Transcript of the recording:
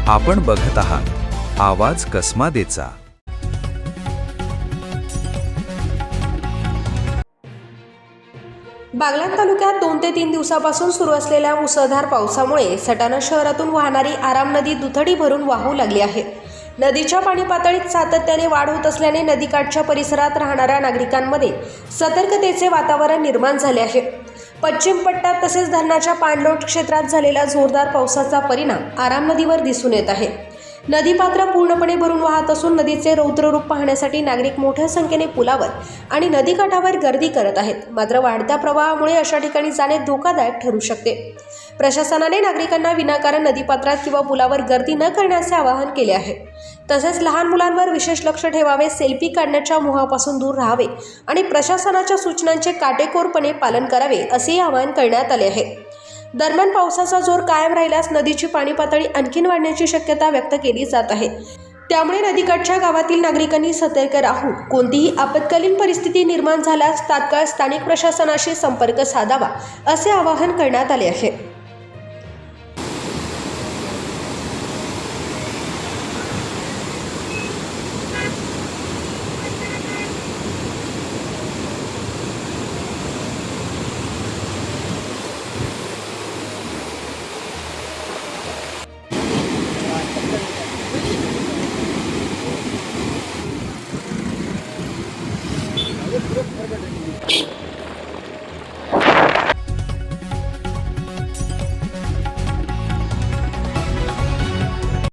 आपण बघत आहात आवाज कसमादेचा। बागलाण तालुक्यात 2 ते 3 दिवसापासून सुरू असलेल्या मुसळधार पावसामुळे सटाणा शहरातून वाहणारी आराम नदी दुथडी भरून वाहू लागली आहे। नदीच्या पाणी पातळीत सातत्याने वाढ होत असल्याने नदीकाठच्या परिसरात राहणाऱ्या नागरिकांमध्ये सतर्कतेचे वातावरण निर्माण झाले आहे। पश्चिम पट्ट्यात तसेच धरणाच्या पाणलोट क्षेत्रात झालेल्या जोरदार पावसाचा परिणाम आराम नदीवर दिसून येत आहे। नदीपात्र पूर्णपणे भरून वाहत असून नदीचे रौद्ररूप पाहण्यासाठी नागरिक मोठ्या संख्येने पुलावर आणि नदीकाठावर गर्दी करत आहेत। मात्र वाढत्या प्रवाहामुळे अशा ठिकाणी जाणे धोकादायक ठरू शकते। प्रशासनाने नागरिकांना विनाकारण नदीपात्रात किंवा पुलावर गर्दी न करण्याचे आवाहन केले आहे। तसेच लहान मुलांवर विशेष लक्ष ठेवावे, सेल्फी काढण्याच्या मोहापासून दूर राहावे आणि प्रशासनाच्या सूचनांचे काटेकोरपणे पालन करावे असेही आवाहन करण्यात आले आहे। दरम्यान पावसाचा जोर कायम राहिल्यास नदीची पाणी पातळी आणखीन वाढण्याची शक्यता व्यक्त केली जात आहे। त्यामुळे नदीकाठच्या गावातील नागरिकांनी सतर्क राहून कोणतीही आपत्कालीन परिस्थिती निर्माण झाल्यास तात्काळ स्थानिक प्रशासनाशी संपर्क साधावा असे आवाहन करण्यात आले आहे।